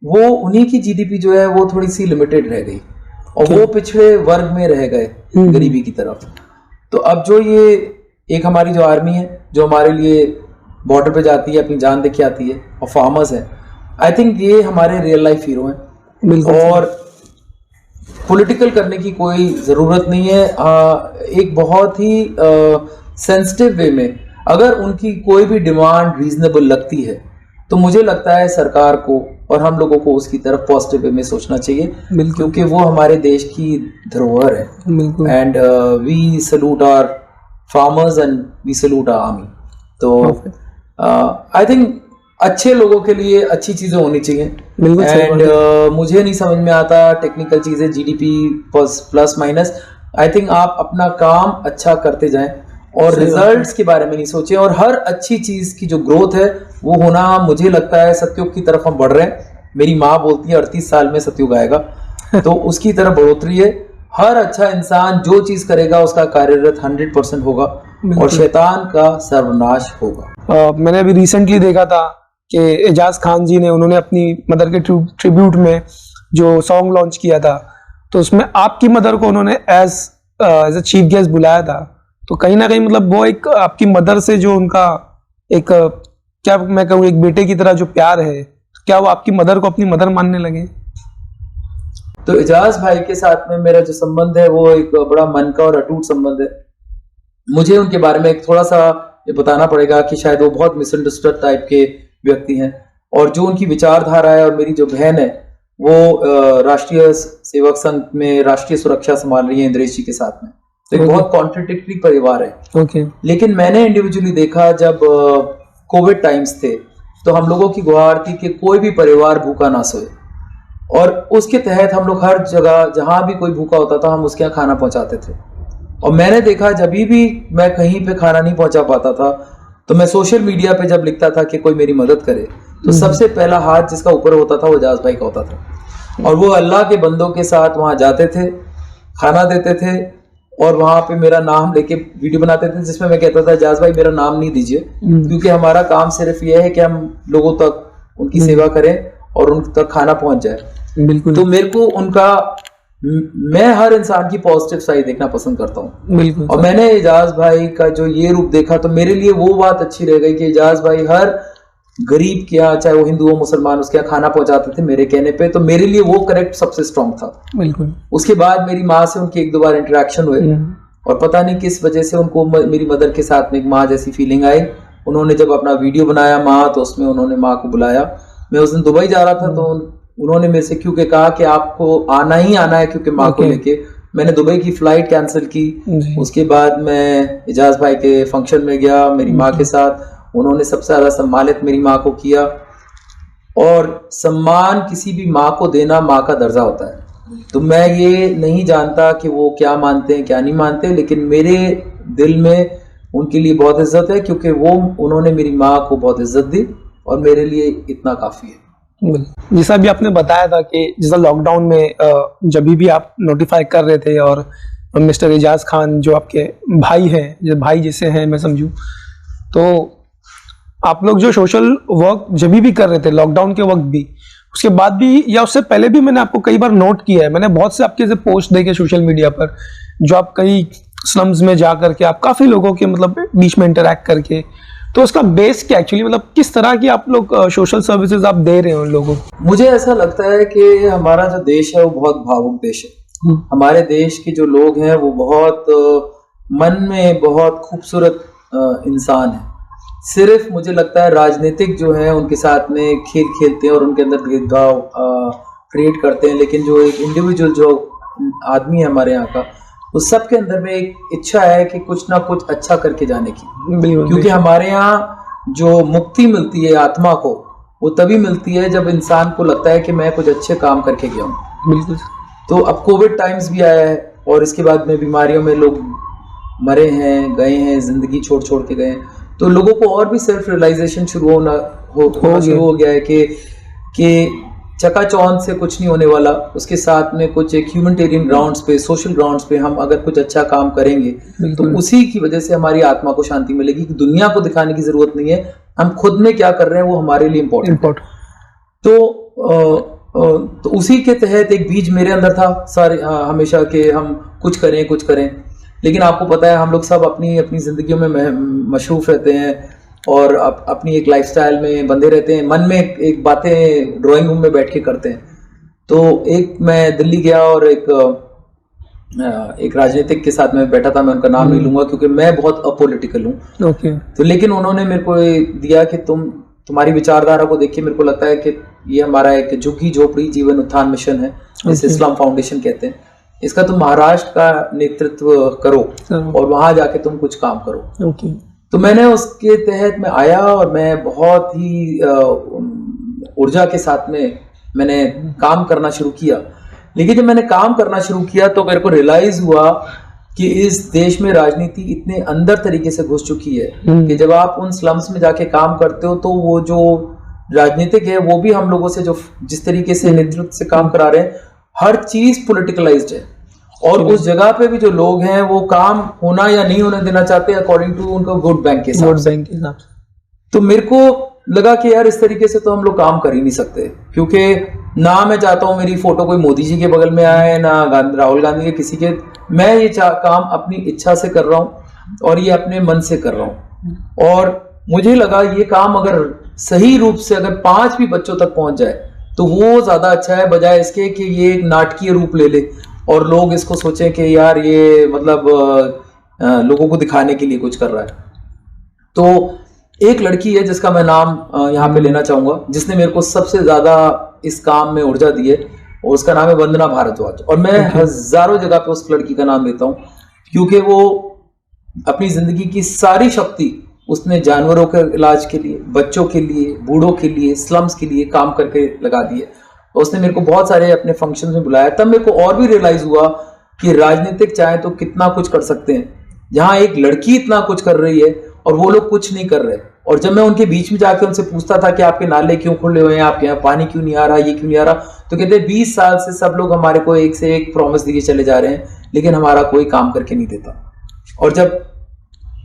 वो उन्हीं की जीडीपी जो है वो थोड़ी सी लिमिटेड रह गई और वो पिछड़े वर्ग में रह गए गरीबी की तरफ। तो अब जो ये एक हमारी जो आर्मी है जो हमारे लिए बॉर्डर पे जाती है, अपनी जान देके आती है, और फार्मर्स हैं, आई थिंक ये हमारे रियल लाइफ हीरो हैं, और पॉलिटिकल करने की कोई ज़रूरत नहीं है। एक बहुत ही सेंसिटिव वे में अगर उनकी कोई भी डिमांड रीजनेबल लगती है, तो मुझे लगता है सरकार को और हम लोगों को उसकी तरफ पॉजिटिव वे में सोचना चाहिए, क्योंकि वो हमारे देश की धरोहर है। And we salute our farmers and we salute our army. तो आई थिंक अच्छे लोगों के लिए अच्छी चीजें होनी चाहिए, एंड मुझे नहीं समझ में आता टेक्निकल चीजें, GDP plus minus. I think आप अपना काम अच्छा करते जाएं और रिजल्ट्स के बारे में नहीं सोचें, और हर अच्छी चीज की जो ग्रोथ है वो होना, मुझे लगता है सतयुग की तरफ हम बढ़ रहे हैं। मेरी माँ बोलती है 38 साल में सतयुग आएगा, तो उसकी तरफ बढ़ोतरी है। हर अच्छा इंसान जो चीज करेगा उसका कार्यरत 100% होगा और शैतान का सर्वनाश होगा। मैंने अभी रिसेंटली देखा था कि एजाज खान जी ने, उन्होंने अपनी मदर के ट्रिब्यूट में जो सॉन्ग लॉन्च किया था, तो उसमें आपकी मदर को उन्होंने एज अ चीफ गेस्ट बुलाया था। तो कहीं ना कहीं मतलब वो एक आपकी मदर से जो उनका एक क्या मैं कहूँ एक बेटे की तरह जो प्यार है, क्या वो आपकी मदर को अपनी मदर मानने लगे? तो एजाज भाई के साथ में मेरा जो संबंध है वो एक बड़ा मन का और अटूट संबंध है। मुझे उनके बारे में एक थोड़ा सा ये बताना पड़ेगा कि शायद वो बहुत मिसअंडरस्टूड टाइप के व्यक्ति हैं, और जो उनकी विचारधारा है, और मेरी जो बहन है वो राष्ट्रीय सेवक संघ में राष्ट्रीय सुरक्षा संभाल रही है इंद्रेश जी के साथ में, तो एक बहुत कॉन्ट्रडिक्टरी परिवार है। लेकिन मैंने इंडिविजुअली देखा, जब कोविड टाइम्स थे, तो हम लोगों की गुहार थी कि कोई भी परिवार भूखा ना सोए, और उसके तहत हम लोग हर जगह जहां भी कोई भूखा होता था हम उसके यहाँ खाना पहुंचाते थे। और मैंने देखा जब भी मैं कहीं पे खाना नहीं पहुंचा पाता था, तो मैं सोशल मीडिया पे जब लिखता था कि कोई मेरी मदद करे, तो सबसे पहला हाथ जिसका ऊपर होता था वो एजाज भाई का होता था, और वो अल्लाह के बंदों के साथ वहां जाते थे, खाना देते थे, और वहां पे मेरा नाम लेके वीडियो बनाते थे, जिसमें मैं कहता था एजाज भाई मेरा नाम नहीं दीजिए, क्योंकि हमारा काम सिर्फ ये है कि हम लोगों तक उनकी सेवा करें और उन तक खाना पहुंच जाए। बिल्कुल। तो मेरे को मैं हर इंसान की पॉजिटिव साइड देखना पसंद करता हूँ, और मैंने एजाज भाई का जो ये रूप देखा, तो मेरे लिए वो बात अच्छी रह गई कि एजाज भाई हर गरीब के यहाँ, चाहे वो हिंदू हो मुसलमान, उसके यहाँ खाना पहुंचाते थे मेरे कहने पे, तो मेरे लिए वो करेक्ट सबसे स्ट्रांग था। बिल्कुल। उसके बाद मेरी माँ से उनके 1-2 बार इंटरेक्शन हुए, और पता नहीं किस वजह से उनको मेरी मदर के साथ में एक माँ जैसी फीलिंग आई, उन्होंने जब अपना वीडियो बनाया माँ, तो उसमें उन्होंने माँ को बुलाया। मैं उस दिन दुबई जा रहा था, तो उन्होंने मेरे से क्योंकि कहा कि आपको आना ही आना है, क्योंकि माँ को लेके मैंने दुबई की फ्लाइट कैंसिल की। उसके बाद मैं इजाज भाई के फंक्शन में गया मेरी माँ के साथ। उन्होंने सबसे ज्यादा सम्मानित मेरी माँ को किया, और सम्मान किसी भी माँ को देना माँ का दर्जा होता है। तो मैं ये नहीं जानता कि वो क्या मानते हैं क्या नहीं मानते, लेकिन मेरे दिल में उनके लिए बहुत इज्जत है, क्योंकि उन्होंने मेरी माँ को बहुत इज्जत दी, और मेरे लिए इतना काफी है। जैसा भी आपने बताया था कि जैसा लॉकडाउन में जब भी आप नोटिफाई कर रहे थे, और मिस्टर एजाज खान जो आपके भाई हैं, जो भाई जैसे हैं मैं समझूं, तो आप लोग जो सोशल वर्क जब भी कर रहे थे लॉकडाउन के वक्त भी, उसके बाद भी या उससे पहले भी मैंने आपको कई बार नोट किया है। मैंने बहुत से आपके पोस्ट देखे सोशल मीडिया पर, जो आप कई स्लम्स में जा करके आप काफी लोगों के मतलब बीच में इंटरैक्ट करके, तो उसका बेस क्या एक्चुअली, मतलब किस तरह की आप लोग सोशल सर्विसेज आप दे रहे हैं उन लोगों को? मुझे ऐसा लगता है कि हमारा जो देश है वो बहुत भावुक देश है। हमारे देश के जो लोग हैं वो बहुत मन में बहुत खूबसूरत इंसान है। सिर्फ मुझे लगता है राजनीतिक जो है उनके साथ में खेल खेलते हैं और उनके अंदर भेदभाव क्रिएट करते हैं, लेकिन जो एक इंडिविजुअल जो आदमी है हमारे यहाँ का, उस सबके अंदर में एक इच्छा है कि कुछ ना कुछ अच्छा करके जाने की। क्योंकि हमारे यहाँ जो मुक्ति मिलती है आत्मा को, वो तभी मिलती है जब इंसान को लगता है कि मैं कुछ अच्छे काम करके गया हूँ। बिल्कुल। तो अब कोविड टाइम्स भी आया है, और इसके बाद में बीमारियों में लोग मरे हैं, गए हैं, जिंदगी छोड़ छोड़ के गए हैं, तो लोगों को और भी सेल्फ रियलाइजेशन शुरू हो गया है कि चकाचौंध से कुछ नहीं होने वाला। उसके साथ में कुछ एक ह्यूमैनिटेरियन ग्राउंड्स पे, सोशल ग्राउंड्स पे हम अगर कुछ अच्छा काम करेंगे तो उसी की वजह से हमारी आत्मा को शांति मिलेगी। कि दुनिया को दिखाने की जरूरत नहीं है, हम खुद में क्या कर रहे हैं वो हमारे लिए इम्पोर्टेंट। तो उसी के तहत एक बीज मेरे अंदर था सारे हमेशा के हम कुछ करें, लेकिन आपको पता है हम लोग सब अपनी अपनी जिंदगियों में मशरूफ रहते हैं, और अपनी एक लाइफस्टाइल में बंधे रहते हैं, मन में एक बातें ड्राइंग रूम में बैठ के करते हैं। तो एक मैं दिल्ली गया और एक राजनीतिक के साथ में बैठा था, मैं उनका नाम नहीं लूंगा क्योंकि मैं बहुत अपोलिटिकल हूँ। तो लेकिन उन्होंने मेरे को दिया कि तुम्हारी विचारधारा को देख के मेरे को लगता है कि ये हमारा एक झुग्गी झोपड़ी जीवन उत्थान मिशन है, जिसे इस्लाम फाउंडेशन कहते हैं, इसका तुम महाराष्ट्र का नेतृत्व करो और वहां जाके तुम कुछ काम करो। तो मैंने उसके तहत में आया और मैं बहुत ही ऊर्जा के साथ में मैंने काम करना शुरू किया। लेकिन जब मैंने काम करना शुरू किया तो मेरे को रियलाइज हुआ कि इस देश में राजनीति इतने अंदर तरीके से घुस चुकी है कि जब आप उन स्लम्स में जाके काम करते हो तो वो जो राजनीतिक है वो भी हम लोगों से जो जिस तरीके से नेतृत्व से काम करा रहे हैं, हर चीज पॉलिटिकलाइज्ड है। और उस जगह पे भी जो लोग हैं वो काम होना या नहीं होने देना चाहते हैं अकॉर्डिंग टू उनका वोट बैंक के हिसाब से। तो मेरे को लगा कि यार इस तरीके से तो हम लोग काम कर ही नहीं सकते, क्योंकि ना मैं चाहता हूं मेरी फोटो कोई मोदी जी के बगल में आए, ना राहुल गांधी के किसी के। मैं ये काम अपनी इच्छा से कर रहा हूं और ये अपने मन से कर रहा हूं। और मुझे लगा ये काम अगर सही रूप से अगर 5 भी बच्चों तक पहुंच जाए तो वो ज्यादा अच्छा है, बजाय इसके कि ये एक नाटकीय रूप ले ले और लोग इसको सोचें कि यार ये मतलब लोगों को दिखाने के लिए कुछ कर रहा है। तो एक लड़की है जिसका मैं नाम यहाँ पे लेना चाहूंगा, जिसने मेरे को सबसे ज्यादा इस काम में ऊर्जा दी है, और उसका नाम है वंदना भारद्वाज। और मैं हजारों जगह पे उस लड़की का नाम लेता हूँ क्योंकि वो अपनी जिंदगी की सारी शक्ति उसने जानवरों के इलाज के लिए, बच्चों के लिए, बूढ़ों के लिए, स्लम्स के लिए काम करके लगा दिए। उसने मेरे को बहुत सारे अपने फंक्शन में बुलाया। तब मेरे को और भी रियलाइज हुआ कि राजनीतिक चाहे तो कितना कुछ कर सकते हैं, जहां एक लड़की इतना कुछ कर रही है और वो लोग कुछ नहीं कर रहे। और जब मैं उनके बीच में जाके उनसे पूछता था कि आपके नाले क्यों खुले हुए हैं, आपके यहाँ पानी क्यों नहीं आ रहा, ये क्यों नहीं आ रहा, तो कहते 20 साल से सब लोग हमारे को एक से एक प्रॉमिस दिए चले जा रहे हैं, लेकिन हमारा कोई काम करके नहीं देता। और जब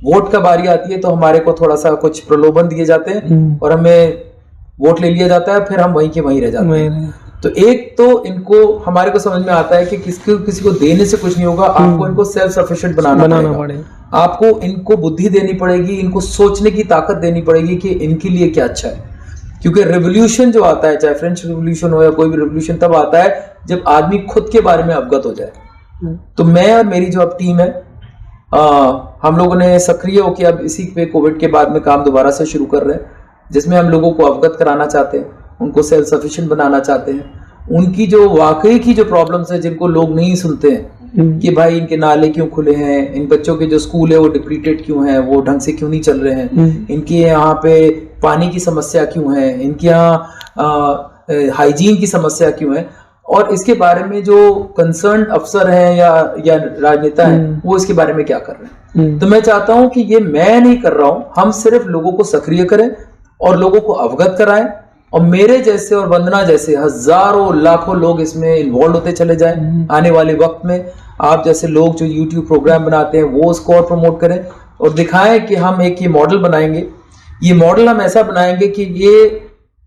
वोट का बारी आती है तो हमारे को थोड़ा सा कुछ प्रलोभन दिए जाते हैं और हमें वोट ले लिया जाता है, फिर हम वहीं के वहीं रह जाते हैं। तो एक तो इनको हमारे को समझ में आता है कि किसी को देने से कुछ नहीं होगा, आपको इनको सेल्फ सफिशिएंट बनाना पड़ेगा। आपको इनको बुद्धि देनी पड़ेगी, इनको सोचने की ताकत देनी पड़ेगी कि इनके लिए क्या अच्छा है। क्योंकि रेवोल्यूशन जो आता है, चाहे फ्रेंच रेवोल्यूशन हो या कोई भी रेवोल्यूशन, तब आता है जब आदमी खुद के बारे में अवगत हो जाए। तो मैं और मेरी जो अब टीम है, हम लोगों ने सक्रिय होकर अब इसी पे कोविड के बाद में काम दोबारा से शुरू कर रहे हैं, जिसमें हम लोगों को अवगत कराना चाहते हैं, उनको सेल्फ सफिशिएंट बनाना चाहते हैं, उनकी जो वाकई की जो प्रॉब्लम्स है जिनको लोग नहीं सुनते हैं कि भाई इनके नाले क्यों खुले हैं, इन बच्चों के जो स्कूल है वो डिप्लीटेड क्यों है, वो ढंग से क्यों नहीं चल रहे हैं, इनके यहाँ पे पानी की समस्या क्यों है, इनके यहाँ हाइजीन की समस्या क्यों है, और इसके बारे में जो कंसर्न अफसर हैं या राजनेता हैं वो इसके बारे में क्या कर रहे हैं। तो मैं चाहता हूं कि ये मैं नहीं कर रहा हूं, हम सिर्फ लोगों को सक्रिय करें और लोगों को अवगत कराएं, और मेरे जैसे और वंदना जैसे हजारों लाखों लोग इसमें इन्वॉल्व होते चले जाएं। आने वाले वक्त में आप जैसे लोग जो YouTube प्रोग्राम बनाते हैं वो उसको और प्रमोट करें और दिखाएं कि हम एक ये मॉडल बनाएंगे। ये मॉडल हम ऐसा बनाएंगे कि ये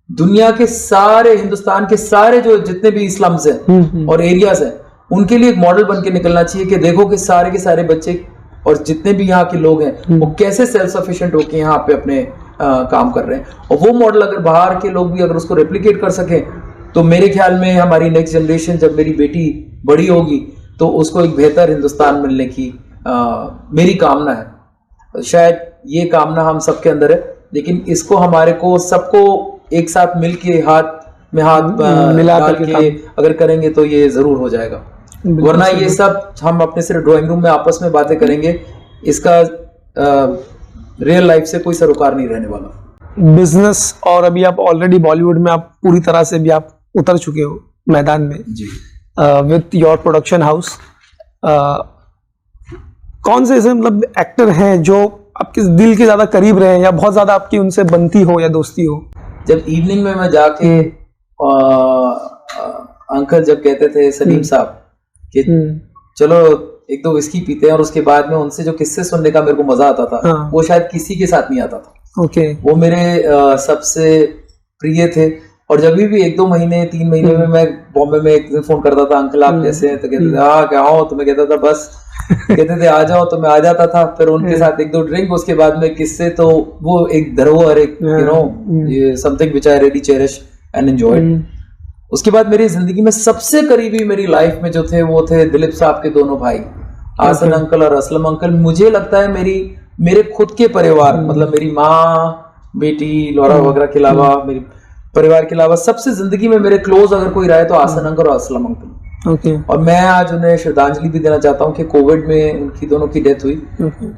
दुनिया के सारे, हिंदुस्तान के सारे जो जितने भी स्लम्स हैं और एरियाज हैं उनके लिए एक मॉडल बन के निकलना चाहिए कि देखो कि सारे के सारे बच्चे और जितने भी यहाँ के लोग हैं वो कैसे सेल्फ सफिशिएंट होकर यहाँ पे अपने काम कर रहे हैं। और वो मॉडल अगर बाहर के लोग भी अगर उसको रेप्लिकेट कर सकें तो मेरे ख्याल में हमारी नेक्स्ट जनरेशन, जब मेरी बेटी बड़ी होगी तो उसको एक बेहतर हिंदुस्तान मिलने की मेरी कामना है। शायद ये कामना हम सबके अंदर है, लेकिन इसको हमारे को सबको एक साथ मिलके हाथ में हाथ मिला के अगर करेंगे तो ये जरूर हो जाएगा। वरना ये सब हम अपने सिर्फ ड्राइंग रूम में आपस में बातें करेंगे, इसका रियल लाइफ से कोई सरोकार नहीं रहने वाला। बिजनेस, और अभी आप ऑलरेडी बॉलीवुड में आप पूरी तरह से भी आप उतर चुके हो मैदान में जी, विथ योर प्रोडक्शन हाउस। कौन से ऐसे मतलब एक्टर हैं जो आपके दिल के ज्यादा करीब रहे या बहुत ज्यादा आपकी उनसे बनती हो या दोस्ती हो? जब इवनिंग में मैं जाके अंकल जब कहते थे सलीम साहब कि चलो एक दो विस्की पीते हैं, और उसके बाद में उनसे जो किस्से सुनने का मेरे को मजा आता था वो शायद किसी के साथ नहीं आता था। वो मेरे सबसे प्रिय थे। और जब भी एक दो महीने 3 महीने में मैं बॉम्बे में एक दिन फोन करता था, अंकल आप कैसे हैं, तो कहते थे हाँ क्या हो, तो मैं कहता था बस, कहते थे आ जाओ, तो मैं आ जाता था। फिर उनके साथ एक दो ड्रिंक, उसके बाद में किस्से, तो वो एक धरोहर, एक you know something which I really cherish and enjoyed. उसके बाद मेरी जिंदगी में सबसे करीबी मेरी लाइफ में जो थे वो थे दिलीप साहब के दोनों भाई, आसन अंकल और असलम अंकल। मुझे लगता है मेरे खुद के परिवार, मतलब मेरी माँ, बेटी, लौरा वगैरह के अलावा, मेरे परिवार के अलावा सबसे जिंदगी में मेरे क्लोज अगर कोई रहे तो आसन अंकल और असलम अंकल। और मैं आज उन्हें श्रद्धांजलि भी देना चाहता हूँ कि कोविड में उनकी दोनों की डेथ हुई,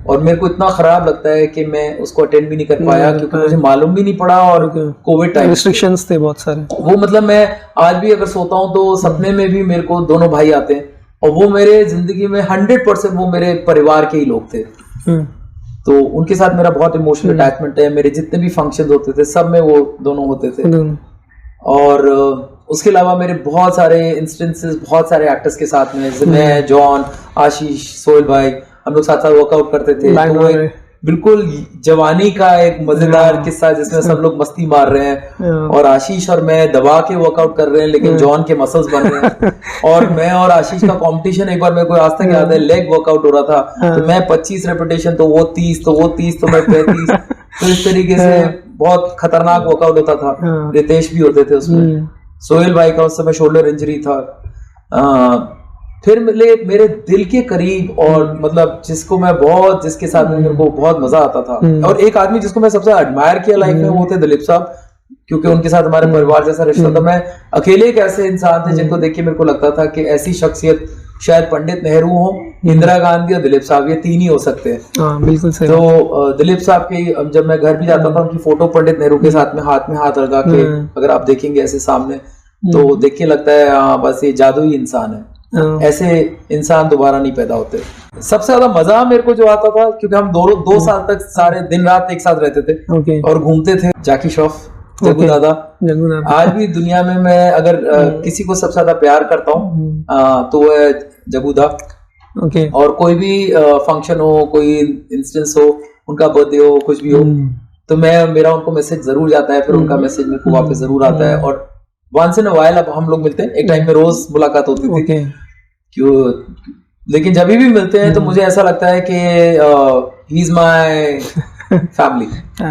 और मेरे को इतना खराब लगता है कि मैं उसको अटेंड भी नहीं कर पाया क्योंकि मुझे मालूम भी नहीं पड़ा, और कोविड टाइम रिस्ट्रिक्शंस थे बहुत सारे। वो मतलब मैं आज भी अगर सोता हूँ तो सपने में भी मेरे को दोनों भाई आते हैं, और वो मेरे जिंदगी में 100% वो मेरे परिवार के ही लोग थे। तो उनके साथ मेरा बहुत इमोशनल अटैचमेंट है। मेरे जितने भी फंक्शन होते थे सब में वो दोनों होते थे। और उसके अलावा मेरे बहुत सारे इंस्टेंसेस बहुत सारे एक्टर्स के साथ में, मैं, जॉन, आशीष, सोहेल भाई, हम लोग साथ साथ वर्कआउट करते थे। तो एक बिल्कुल जवानी का एक मजेदार किस्सा जिसमें सब लोग मस्ती मार रहे हैं, और आशीष और मैं दबा के वर्कआउट कर रहे हैं, लेकिन जॉन के मसल्स बन रहे हैं। और मैं और आशीष का कंपटीशन एक बार मेरे को आज तक याद है, लेग वर्कआउट हो रहा था, तो मैं 25 रेपिटेशन, तो वो 30, तो वो 30, तो मैं 35। तो इस तरीके से बहुत खतरनाक वर्कआउट होता था। रितेश भी होते थे उसमें, सोहेल भाई का उस समय शोल्डर इंजरी था। फिर मेरे दिल के करीब, और मतलब जिसके साथ मेरे को बहुत मजा आता था, और एक आदमी जिसको मैं सबसे एडमायर किया लाइफ में वो थे दिलीप साहब, क्योंकि उनके साथ हमारे परिवार जैसा रिश्ता था। मैं अकेले एक ऐसे इंसान थे जिनको देख के मेरे को लगता था कि ऐसी शख्सियत शायद पंडित नेहरू हो, इंदिरा गांधी और दिलीप साहब, ये 3 ही हो सकते हैं। बिल्कुल सही। तो दिलीप साहब की जब मैं घर भी जाता था, उनकी फोटो पंडित नेहरू के साथ में हाथ लगा के अगर आप देखेंगे ऐसे सामने, तो देख के लगता है हाँ बस ये जादुई इंसान है। ऐसे इंसान दोबारा नहीं पैदा होते। सबसे ज्यादा मजा मेरे को जो आता था, क्योंकि हम 2 साल तक सारे दिन रात एक साथ रहते थे और घूमते थे। जाकी श्रॉफ, जग्गू दादा। आज भी दुनिया में मैं अगर किसी को सबसे ज्यादा प्यार करता हूँ तो वो है जग्गू दा। और कोई भी फंक्शन हो, कोई इंस्टेंस हो, उनका बर्थडे हो, कुछ भी हो, तो मेरा उनको मैसेज जरूर जाता है, फिर उनका मैसेज मेरे को वापस जरूर आता है। और वंस इन अ व्हाइल अब हम लोग मिलते हैं। एक टाइम में रोज मुलाकात होती थी, क्यों, लेकिन जब भी मिलते हैं तो मुझे ऐसा लगता है कि ही इज माय फैमिली,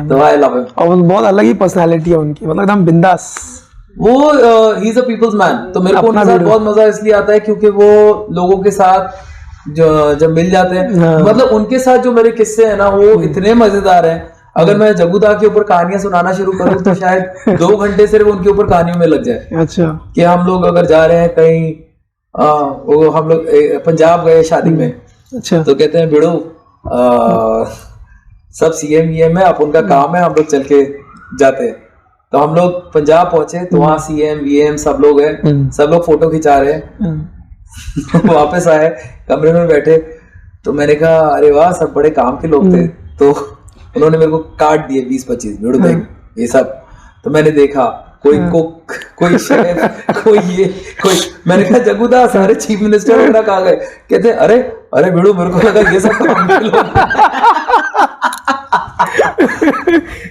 तो आई लव हिम। और बहुत अलग ही पर्सनालिटी है उनकी, मतलब एकदम बिंदास। वो he is a people's man. तो मेरे को उनके साथ बहुत मजा इसलिए आता है क्योंकि वो लोगों के साथ जब मिल जाते हैं, हाँ। मतलब उनके साथ जो मेरे किस्से हैं ना वो इतने मजेदार हैं। अगर मैं जग्गूदा के ऊपर कहानियां सुनाना शुरू करूं तो शायद 2 घंटे सिर्फ उनके ऊपर कहानियों में लग जाए। अच्छा। कि हम लोग अगर जा रहे हैं कहीं, वो हम लोग पंजाब गए शादी में, अच्छा। तो कहते हैं बिड़ू सब सीएम वीएम है, अब उनका काम है, हम लोग चल के जाते हैं। तो हम लोग पंजाब पहुंचे तो वहाँ सीएम वीएम सब लोग हैं, सब लोग फोटो खिंचा रहे हैं। वापस आए, कमरे में बैठे, तो मैंने कहा अरे वाह सब बड़े काम के लोग थे। तो उन्होंने मेरे को कार्ड दिए 20-25, बिड़ू देख ये सब। तो मैंने देखा कोई कुक, कोई शेफ, कोई ये, कोई, मैंने कहा जग्गूदा सारे चीफ मिनिस्टर वगैरह कहाँ गए? कहते अरे अरे बिड़ू मेरे को लगा ये सब काम के लोग।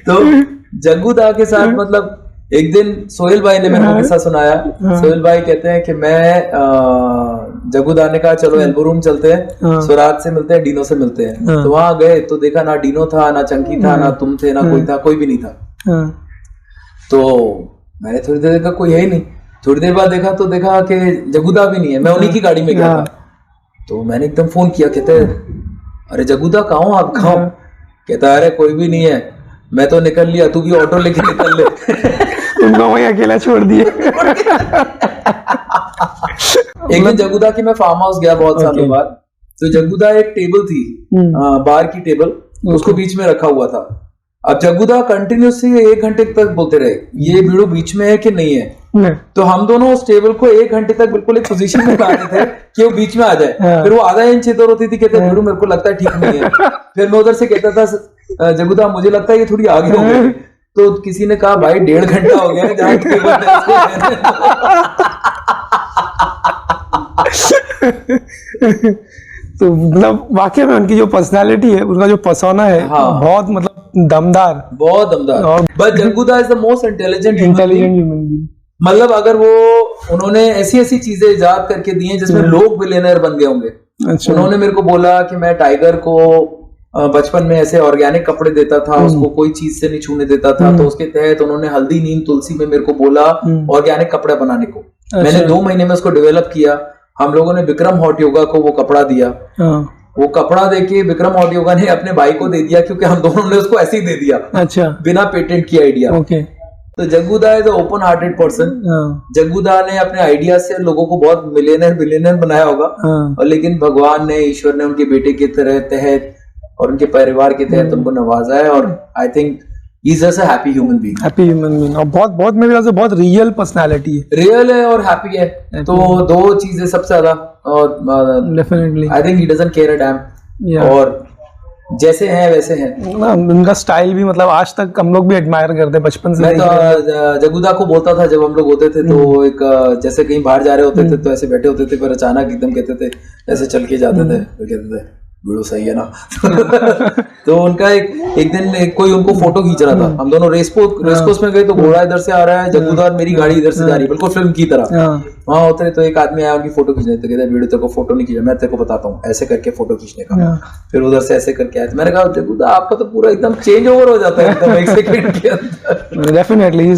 तो जग्गूदा के साथ मतलब एक दिन सोहेल भाई ने मेरे को किस्सा सुनाया। सोहेल भाई कहते हैं कि मैं जग्गूदा ने कहा चलो एल्बो रूम चलते हैं, स्वराज से मिलते हैं, डीनो से मिलते हैं। तो वहां गए तो देखा ना डीनो था, ना चंकी था, ना तुम थे, ना कोई था, कोई भी नहीं था। तो मैंने थोड़ी देर देखा कोई है ही नहीं। थोड़ी देर बाद देखा तो देखा कि जग्गूदा भी नहीं है। मैं उन्हीं की गाड़ी में गया था। तो मैंने एकदम फोन किया, कहते अरे जग्गूदा कहाँ हो आप, कहाँ? कहता अरे कोई भी नहीं है, मैं तो निकल लिया, तू भी ऑटो लेके निकल ले। उनको वही अकेला छोड़ दिए। एक दिन जग्गूदा की मैं फार्म हाउस गया बहुत सालों बाद। तो जग्गूदा एक टेबल थी, बार की टेबल, उसको बीच में रखा हुआ था। अब जग्गूदा कंटिन्यूसली 1 घंटे तक बोलते रहे ये बिड़ू बीच में है कि नहीं है। तो हम दोनों उस टेबल को 1 घंटे तक बिल्कुल एक पोजीशन में लाते थे कि वो बीच में आ जाए। फिर वो आधा इंच इधर होती थी, कहते बिड़ू मेरे को लगता है ठीक नहीं है। फिर मैं उधर से कहता था जग्गूदा मुझे लगता है ये थोड़ी आगे हो गई। तो किसी ने कहा भाई 1.5 घंटा हो गया जहाँ टेबल तो मतलब वाकई में उनकी जो पर्सनालिटी है, उनका जो पर्सोना है, बहुत मतलब दमदार, बहुत दमदार। But Jagguda is the most intelligent human being. मतलब अगर वो उन्होंने ऐसी ऐसी चीजें इजाद करके दी हैं जिसमें लोग बिलियनर बन गए होंगे। अच्छा। उन्होंने मेरे को बोला कि मैं टाइगर को बचपन में ऐसे ऑर्गेनिक कपड़े देता था, उसको कोई चीज से नहीं छूने देता था। तो उसके तहत उन्होंने हल्दी नीम तुलसी में मेरे को बोला ऑर्गेनिक कपड़े बनाने को। मैंने 2 महीने में उसको डेवलप किया। हम लोगों ने विक्रम हॉट योगा को वो कपड़ा दिया। वो कपड़ा देके विक्रम हॉट योगा ने अपने भाई को दे दिया, क्योंकि हम दोनों ने उसको ऐसे ही दे दिया। अच्छा। बिना पेटेंट की आइडिया। ओके। तो जग्गूदा इज ओपन हार्टेड पर्सन। जग्गूदा ने अपने आइडिया से लोगों को बहुत मिलियनर बिलियनर बनाया होगा। और लेकिन भगवान ने, ईश्वर ने उनके बेटे के तहत और उनके परिवार के तहत उनको नवाजा है। और I think he is just a happy human being. Happy human being, और बहुत बहुत मेरे ख्याल से बहुत रियल पर्सनालिटी है। रियल है और हैप्पी है। तो 2 चीजें सबसे ज्यादा। और definitely I think he doesn't care a dam. और जैसे हैं वैसे हैं। उनका स्टाइल भी मतलब आज तक हम लोग भी एडमायर करते हैं बचपन से। मैं तो जग्गूदा को बोलता था जब हम लोग होते थे तो एक जैसे कहीं बाहर जा रहे होते थे तो ऐसे बैठे होते थे, पर अचानक एकदम कहते थे ऐसे चल के जाते थे, तो कहते थे बिड़ू सही है ना। तो उनका एक दिन कोई उनको फोटो खींच रहा था। हम दोनों रेसकोर्स में गए तो घोड़ा इधर से आ रहा है, जग्गूदा और मेरी गाड़ी इधर से जा रही है, बिल्कुल फिल्म की तरह। वहां होते तो एक आदमी आया उनकी फोटो खींचने, तो कहता है बिड़ू तेरे को फोटो नहीं खींचा, मैं तेरे को बताता हूँ ऐसे करके फोटो खींचने का। फिर उधर से ऐसे करके आया। मैंने कहा जग्गूदा आपका तो पूरा एकदम चेंज ओवर हो जाता है एकदम 1 सेकंड के अंदर। Definitely he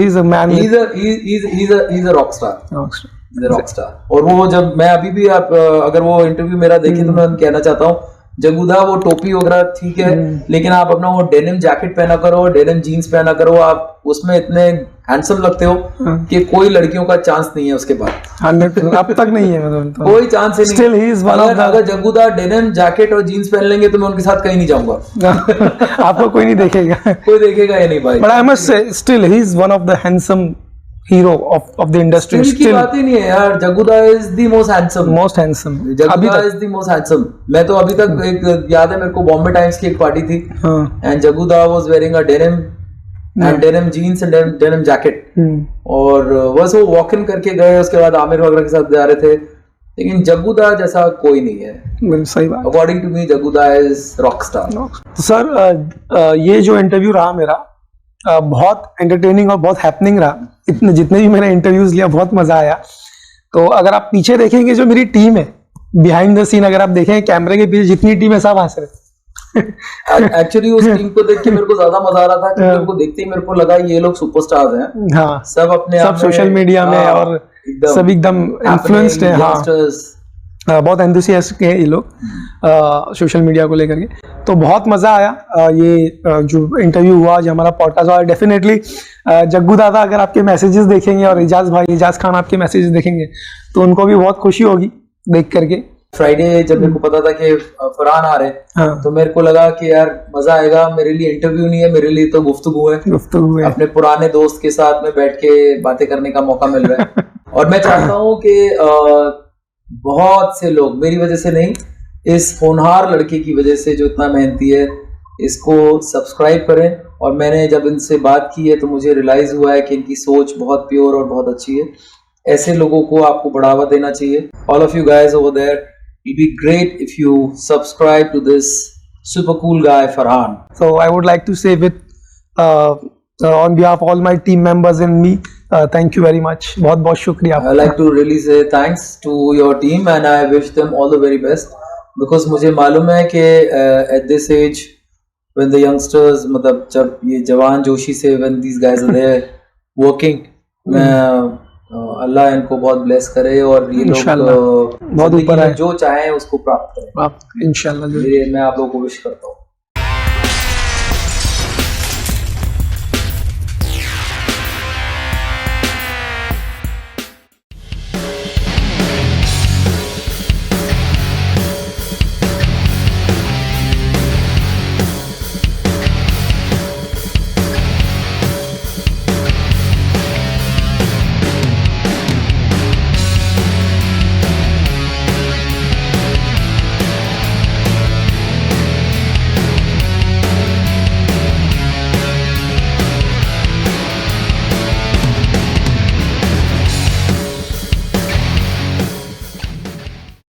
is a man, he is a rock star. और वो जब मैं अभी भी आप अगर वो इंटरव्यू मेरा देखे तो मैं कहना चाहता हूँ जग्गूदा वो टोपी वगैरह ठीक है, लेकिन आप अपना वो डेनिम जैकेट पहना करो, डेनिम जीन्स पहना करो, आप उसमें इतने हैंडसम लगते हो कि कोई लड़कियों का चांस नहीं है उसके बाद। 100% अब तक नहीं है, मतलब कोई चांस ही नहीं। Still he is one of the... अगर जग्गूदा डेनिम जैकेट और जीन्स पहन लेंगे तो मैं उनके साथ कहीं नहीं जाऊंगा। आपको कोई नहीं देखेगा, कोई देखेगा या नहीं भाई। But I must say still he is one of the handsome hero of the industry. Still की बात ही नहीं है यार, जग्गूदा is the most handsome. जग्गूदा is the most handsome. मैं तो अभी तक एक याद है मेरे को, बॉम्बे टाइम्स की एक पार्टी थी and जग्गूदा was wearing a denim and denim jeans and denim jacket. और बस वो वॉक इन करके गए, उसके बाद आमिर वगैरह के साथ जा रहे थे, लेकिन जग्गूदा जैसा कोई नहीं है। सही बात। According to me Jagguda is rock star. तो सर ये जो इंटरव्यू रहा मेरा बहुत एंटरटेनिंग और बहुत हैपनिंग रहा। इतने जितने भी मैंने इंटरव्यूज लिया बहुत मजा आया। तो अगर आप पीछे देखेंगे जो मेरी टीम है बिहाइंड द सीन, अगर आप देखें कैमरे के पीछे जितनी टीम है सब हंस रहे। एक्चुअली उस टीम को देख के मेरे को ज्यादा मजा आ रहा था, क्योंकि उनको देखते ही मेरे को लगा ये लोग सुपरस्टार्स हैं। हाँ, सब अपने सब सोशल मीडिया में और सब एकदम इन्फ्लुएंस्ड है। हाँ, बहुत एंथुसियास्टिक है ये लोग सोशल मीडिया को लेकर के। तो बहुत मज़ा आया जो इंटरव्यू हुआ, जो हमारा पॉडकास्ट हुआ। डेफिनेटली जग्गू दादा अगर आपके मैसेजेस देखेंगे और इजाज़ खान आपके मैसेजेस देखेंगे तो उनको भी बहुत खुशी होगी देख करके। फ्राइडे जब मेरे को पता था कि फरहान आ रहे हैं, तो मेरे को लगा कि यार मजा आएगा। मेरे लिए इंटरव्यू नहीं है, मेरे लिए तो गुफ्तगू है। अपने पुराने दोस्त के साथ में बैठ के बातें करने का मौका मिल रहा है। और मैं चाहता हूँ कि बहुत से लोग मेरी वजह से नहीं, इस होनहार लड़के की वजह से जो इतना मेहनती है, इसको सब्सक्राइब करें। और मैंने जब इनसे बात की है तो मुझे रियलाइज हुआ है कि इनकी सोच बहुत प्योर और बहुत अच्छी है। ऐसे लोगों को आपको बढ़ावा देना चाहिए। All of you guys over there, it'd be great if you subscribe to this super cool guy Farhan. So I would like to say on behalf of all my team members and me, thank you very much. बहुत बहुत शुक्रिया। I like to really say thanks to your team and I wish them all the very best, because मुझे मालूम है कि at this age when the youngsters, मतलब जब ये जवान जोशी से when these guys are there working, अल्लाह इनको बहुत ब्लेस करे और ये लोग बहुत ऊपर है, जो चाहें उसको प्राप्त करें इंशाल्लाह। मैं आप लोगों को विश करता हूँ।